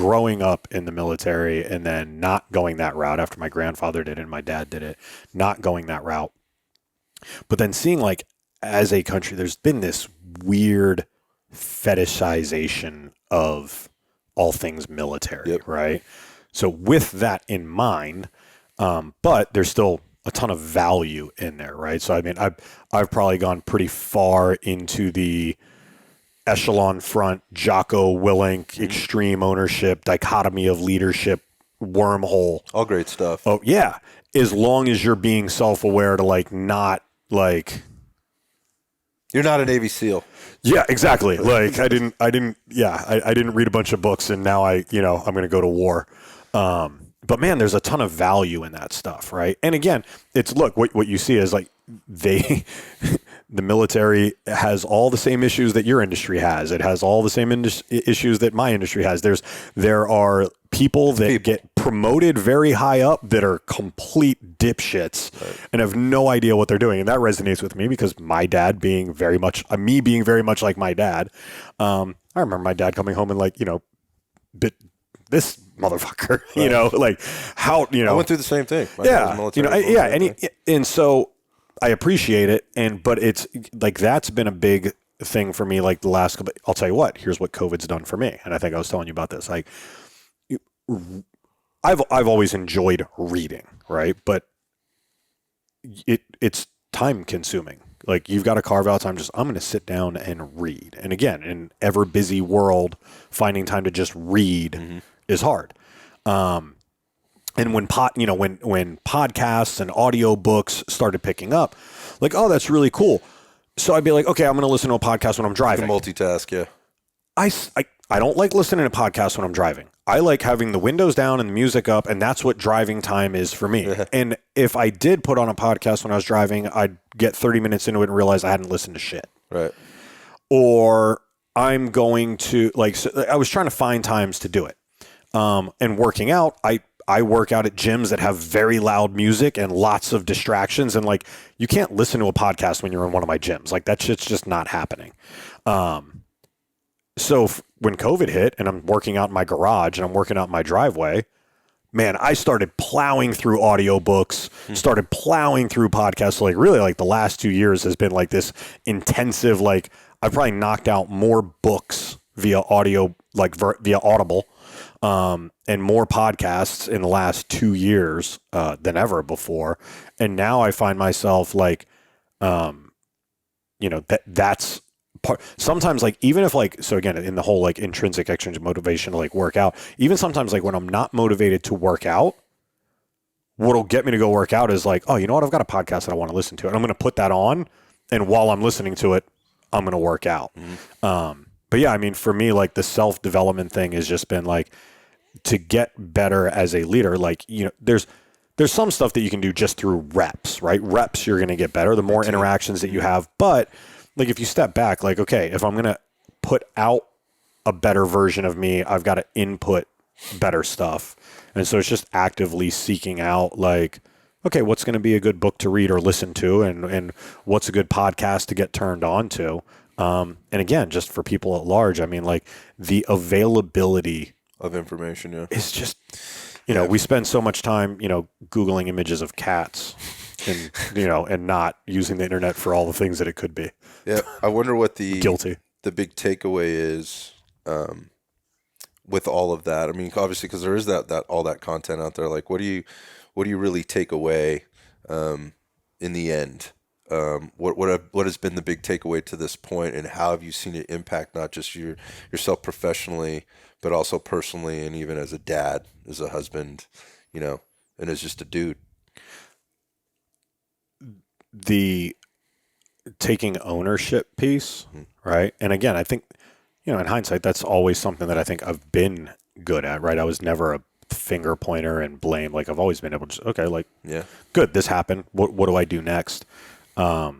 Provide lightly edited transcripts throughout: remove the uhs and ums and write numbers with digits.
growing up in the military and then not going that route after my grandfather did it and my dad did it, not going that route. But then seeing like as a country, there's been this weird fetishization of all things military, right? So with that in mind, but there's still a ton of value in there, right? So I mean, I've probably gone pretty far into the echelon front, Jocko Willink, extreme ownership, dichotomy of leadership, wormhole. All great stuff. Oh yeah. As long as you're being self-aware to like not like. You're not a Navy SEAL. Yeah, exactly. Like I didn't read a bunch of books and now I'm going to go to war. But man, there's a ton of value in that stuff, right? And again, it's what you see is like the military has all the same issues that your industry has. It has all the same issues that my industry has. There are people that get promoted very high up that are complete dipshits and have no idea what they're doing. And that resonates with me because my dad being very much like my dad. I remember my dad coming home and like, bit this motherfucker, like how, I went through the same thing. And so I appreciate it. But it's like, that's been a big thing for me. Like the last couple, I'll tell you what, here's what COVID's done for me. And I think I was telling you about this. Like I've always enjoyed reading, right? But it's time consuming. Like you've got to carve out time. I'm going to sit down and read. And again, in an ever busy world, finding time to just read is hard. And when podcasts and audiobooks started picking up, like, oh, that's really cool. So I'd be like, okay, I'm going to listen to a podcast when I'm driving. You can multitask, yeah. I don't like listening to podcasts when I'm driving. I like having the windows down and the music up, and that's what driving time is for me. Yeah. And if I did put on a podcast when I was driving, I'd get 30 minutes into it and realize I hadn't listened to shit. Right. Or I'm going to, I was trying to find times to do it. And working out, I work out at gyms that have very loud music and lots of distractions. And like, you can't listen to a podcast when you're in one of my gyms. Like that shit's just not happening. So when COVID hit and I'm working out in my garage and I'm working out in my driveway, man, I started plowing through audiobooks, started plowing through podcasts. So like really like the last 2 years has been like this intensive, like I've probably knocked out more books via audio, like via Audible, and more podcasts in the last 2 years than ever before. And now I find myself like, that's part. Sometimes like, even if like, so again, in the whole like intrinsic, extrinsic motivation to like work out, even sometimes like when I'm not motivated to work out, what'll get me to go work out is like, oh, you know what? I've got a podcast that I want to listen to and I'm going to put that on. And while I'm listening to it, I'm going to work out. But yeah, I mean, for me, like the self-development thing has just been like to get better as a leader. Like, there's some stuff that you can do just through reps, right? Reps, you're going to get better, the more interactions that you have. But like, if you step back, like, okay, if I'm going to put out a better version of me, I've got to input better stuff. And so it's just actively seeking out like, okay, what's going to be a good book to read or listen to and what's a good podcast to get turned on to. And again, just for people at large, I mean, like the availability of information, is just, we spend so much time, Googling images of cats and, and not using the internet for all the things that it could be. Yeah. I wonder what the big takeaway is, with all of that. I mean, obviously, because there is that all that content out there. Like, what do you really take away, in the end? What has been the big takeaway to this point, and how have you seen it impact not just yourself professionally, but also personally, and even as a dad, as a husband, and as just a dude? The taking ownership piece, right? And again, I think, in hindsight, that's always something that I think I've been good at, right? I was never a finger pointer and blame. Like I've always been able to, okay, like, yeah, good, this happened. What do I do next? I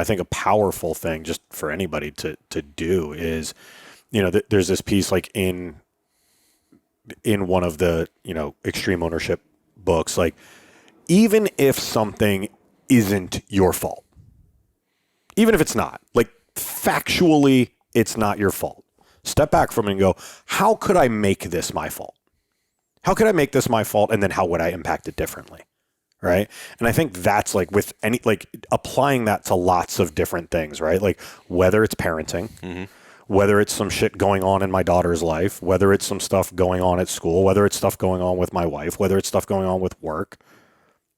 think a powerful thing just for anybody to do is, there's this piece like in one of the, extreme ownership books, like even if something isn't your fault, even if it's not, like factually, it's not your fault. Step back from it and go, how could I make this my fault? How could I make this my fault? And then how would I impact it differently? Right. And I think that's like with any, like applying that to lots of different things, right? Like whether it's parenting, whether it's some shit going on in my daughter's life, whether it's some stuff going on at school, whether it's stuff going on with my wife, whether it's stuff going on with work,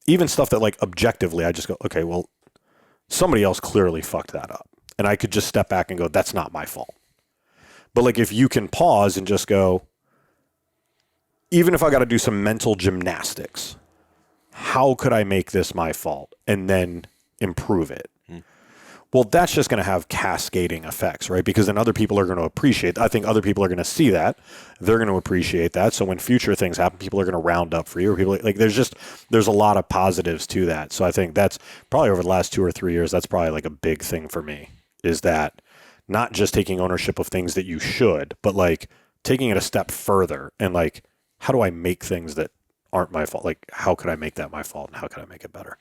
even stuff that like objectively, I just go, okay, well, somebody else clearly fucked that up. And I could just step back and go, that's not my fault. But like, if you can pause and just go, even if I got to do some mental gymnastics, how could I make this my fault and then improve it? Well, that's just going to have cascading effects, right? Because then other people are going to appreciate, I think other people are going to see that. They're going to appreciate that. So when future things happen, people are going to round up for you. Or people like there's a lot of positives to that. So I think that's probably over the last 2 or 3 years, that's probably like a big thing for me, is that not just taking ownership of things that you should, but like taking it a step further and like, how do I make things that aren't my fault? Like, how could I make that my fault and how can I make it better?